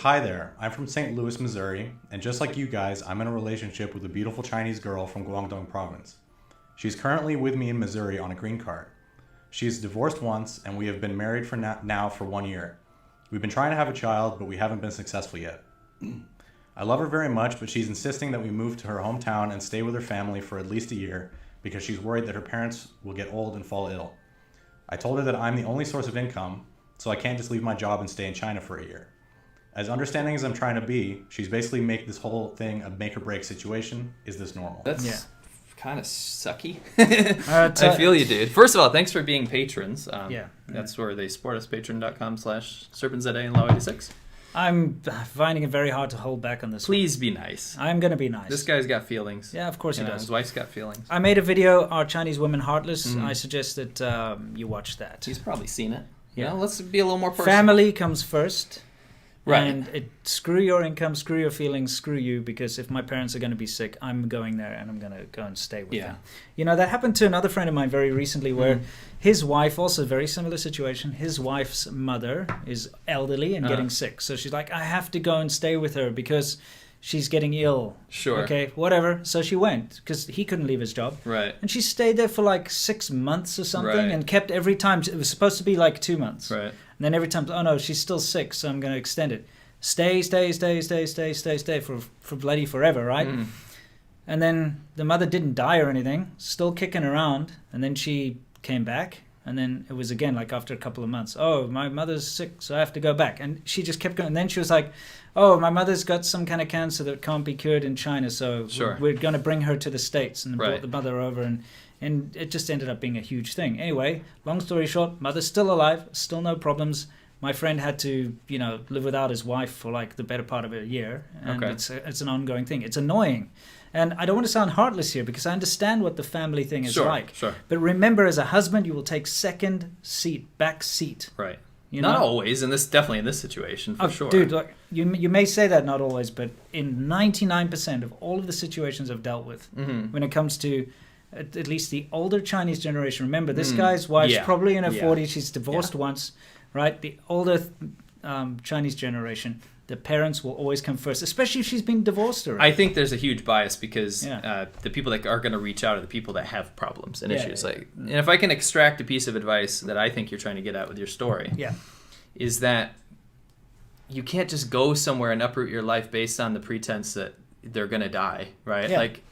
Hi there, I'm from St. Louis, Missouri, and just like you guys, I'm in a relationship with a beautiful Chinese girl from Guangdong province. She's currently with me in Missouri on a green card. She's divorced once, and we have been married for now for 1 year. We've been trying to have a child, but we haven't been successful yet. I love her very much, but she's insisting that we move to her hometown and stay with her family for at least a year because she's worried that her parents will get old and fall ill. I told her that I'm the only source of income, so I can't just leave my job and stay in China for a year. As understanding as I'm trying to be, she's basically make this whole thing a make or break situation. Is this normal? That's kind of sucky. I feel you, dude. First of all, thanks for being patrons. That's where they support us, patreon.com/SerpentZA and Law86. I'm finding it very hard to hold back on this. Please be nice. I'm going to be nice. This guy's got feelings. Yeah, of course he does. His wife's got feelings. I made a video, Are Chinese Women Heartless? I suggest that you watch that. He's probably seen it. Yeah. Let's be a little more personal. Family comes first. Right. And screw your income, screw your feelings, screw you, because if my parents are going to be sick, I'm going there and I'm going to go and stay with them. You know, that happened to another friend of mine very recently where his wife, also a very similar situation, his wife's mother is elderly and getting sick. So she's like, I have to go and stay with her because she's getting ill. Sure. Okay, whatever. So she went because he couldn't leave his job. Right. And she stayed there for like 6 months or something and kept every time. It was supposed to be like 2 months. Right. And then every time, oh no, she's still sick, so I'm going to extend it. Stay for bloody forever, right? And then the mother didn't die or anything, still kicking around. And then she came back. And then it was again, like after a couple of months, oh, my mother's sick, so I have to go back. And she just kept going. And then she was like, oh, my mother's got some kind of cancer that can't be cured in China, so we're going to bring her to the States. And brought the mother over, and it just ended up being a huge thing. Anyway, long story short, mother's still alive, still no problems. My friend had to, live without his wife for like the better part of a year. And it's an ongoing thing. It's annoying. And I don't want to sound heartless here because I understand what the family thing is like. Sure. But remember, as a husband, you will take back seat. Right. Not always, definitely in this situation, for sure. Dude, like, you may say that not always, but in 99% of all of the situations I've dealt with, when it comes to at least the older Chinese generation, remember, this guy's wife's probably in her 40s, she's divorced once, right? The older Chinese generation, the parents will always come first, especially if she's been divorced already. I think there's a huge bias because the people that are going to reach out are the people that have problems and issues. And if I can extract a piece of advice that I think you're trying to get at with your story, is that you can't just go somewhere and uproot your life based on the pretense that they're going to die, right? Yeah. Like,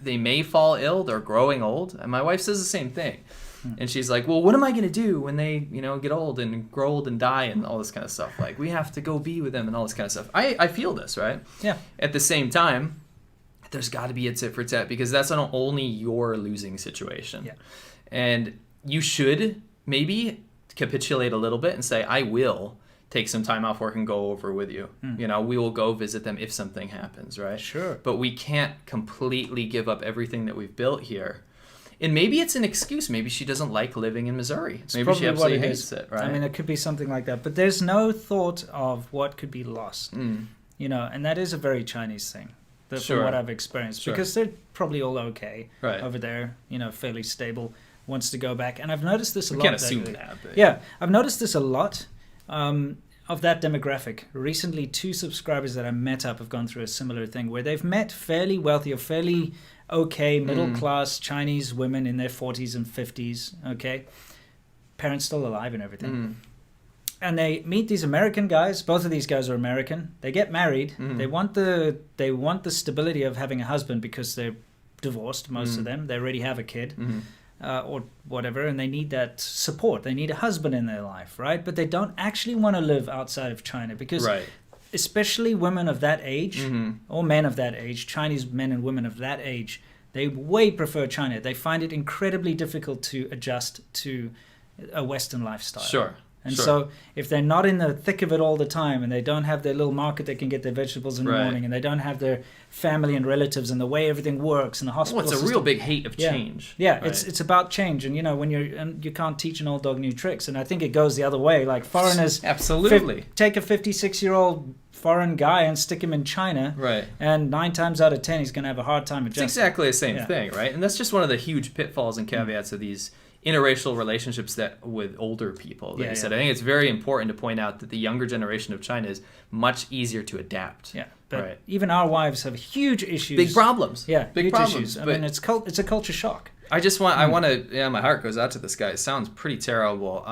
they may fall ill, they're growing old, and my wife says the same thing. And she's like, well, what am I going to do when they, get old and grow old and die and all this kind of stuff? Like, we have to go be with them and all this kind of stuff. I feel this, right? Yeah. At the same time, there's got to be a tit for tat because that's not only your losing situation. Yeah. And you should maybe capitulate a little bit and say, I will take some time off work and go over with you. We will go visit them if something happens, right? Sure. But we can't completely give up everything that we've built here. And maybe it's an excuse. Maybe she doesn't like living in Missouri. Maybe she absolutely hates it, right? I mean, it could be something like that. But there's no thought of what could be lost, and that is a very Chinese thing, from what I've experienced. Because they're probably all okay over there, fairly stable, wants to go back. And I've noticed this a lot. We can't assume that. But I've noticed this a lot of that demographic. Recently, 2 subscribers that I met up have gone through a similar thing where they've met fairly wealthy or fairly okay middle-class Chinese women in their 40s and 50s, okay? Parents still alive and everything. And they meet these American guys. Both of these guys are American. They get married. They want the stability of having a husband because they're divorced, most of them. They already have a kid or whatever, and they need that support. They need a husband in their life, right? But they don't actually want to live outside of China because especially women of that age or men of that age, Chinese men and women of that age, they way prefer China. They find it incredibly difficult to adjust to a Western lifestyle. So if they're not in the thick of it all the time and they don't have their little market they can get their vegetables in the morning and they don't have their family and relatives and the way everything works and the hospital it's a real big hate of change. Yeah, it's about change. And, when you can't teach an old dog new tricks. And I think it goes the other way. Like foreigners absolutely take a 56-year-old foreign guy and stick him in China. And 9 times out of 10, he's going to have a hard time adjusting. It's exactly the same thing, right? And that's just one of the huge pitfalls and caveats of these interracial relationships that with older people that you said. I think it's very important to point out that the younger generation of China is much easier to adapt. Yeah, but even our wives have huge issues. Big problems. Yeah, big huge problems. Issues. I mean, it's a culture shock. I want to, my heart goes out to this guy. It sounds pretty terrible.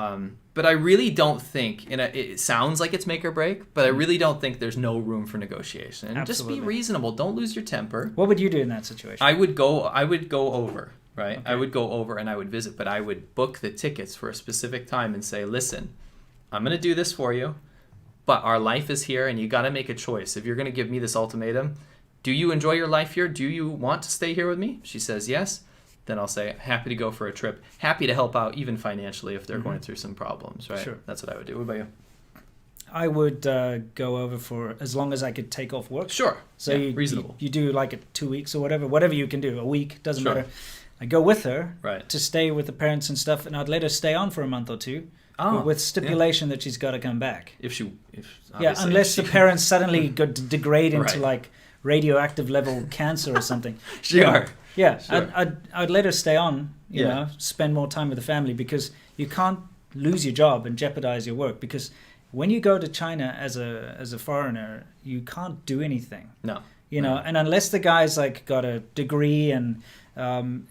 But I really don't think, and it sounds like it's make or break, but I really don't think there's no room for negotiation. And Absolutely. Just be reasonable. Don't lose your temper. What would you do in that situation? I would go over, right? Okay. I would go over and I would visit, but I would book the tickets for a specific time and say, listen, I'm going to do this for you, but our life is here and you got to make a choice. If you're going to give me this ultimatum, do you enjoy your life here? Do you want to stay here with me? She says yes. Then I'll say, happy to go for a trip. Happy to help out, even financially, if they're going through some problems, right? Sure. That's what I would do. What about you? I would go over for as long as I could take off work. Sure. So reasonable. You do like 2 weeks or whatever you can do, a week, doesn't Sure. matter. I go with her Right. to stay with the parents and stuff, and I'd let her stay on for a month or two, Oh, with stipulation that she's got to come back. If Unless the parents suddenly degrade into Right. like radioactive level cancer or something. Sure. Yeah, Sure. I'd let her stay on, you Yeah. know, spend more time with the family, because you can't lose your job and jeopardize your work, because when you go to China as a foreigner, you can't do anything. No. You know, and unless the guy's like got a degree and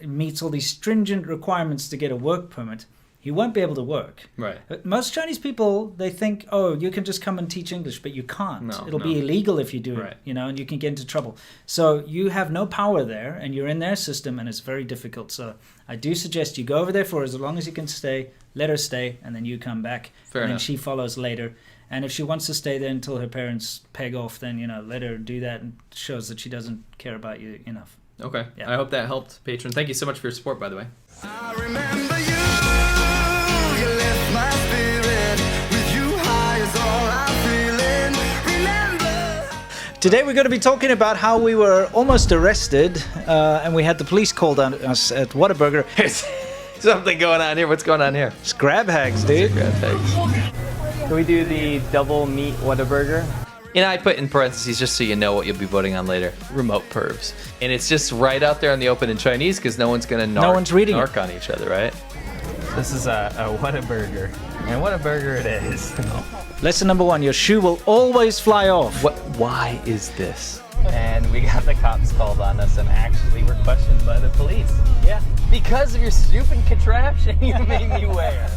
meets all these stringent requirements to get a work permit, he won't be able to work. Right. Most Chinese people, they think, oh, you can just come and teach English, but you can't. No, It'll be illegal if you do Right. it, you know, and you can get into trouble. So you have no power there, and you're in their system, and it's very difficult. So I do suggest you go over there for as long as you can stay, let her stay, and then you come back. Fair and enough. then she follows later. And if she wants to stay there until her parents peg off, then, you know, let her do that, and shows that she doesn't care about you enough. Okay. Yeah. I hope that helped, patron. Thank you so much for your support, by the way. I remember you lift my spirit, with you high is all I'm feeling, remember. Today we're going to be talking about how we were almost arrested, and we had the police called on us at Whataburger. There's something going on here. What's going on here? It's grab hags, dude. Can we do the double meat Whataburger? And I put in parentheses, just so you know what you'll be voting on later, remote pervs. And it's just right out there in the open in Chinese, because no one's going to No one's reading it. narc on each other, right? This is a Whataburger. And Whataburger it is. Lesson number 1, your shoe will always fly off. Why is this? And we got the cops called on us and actually were questioned by the police. Yeah. Because of your stupid contraption you made me wear.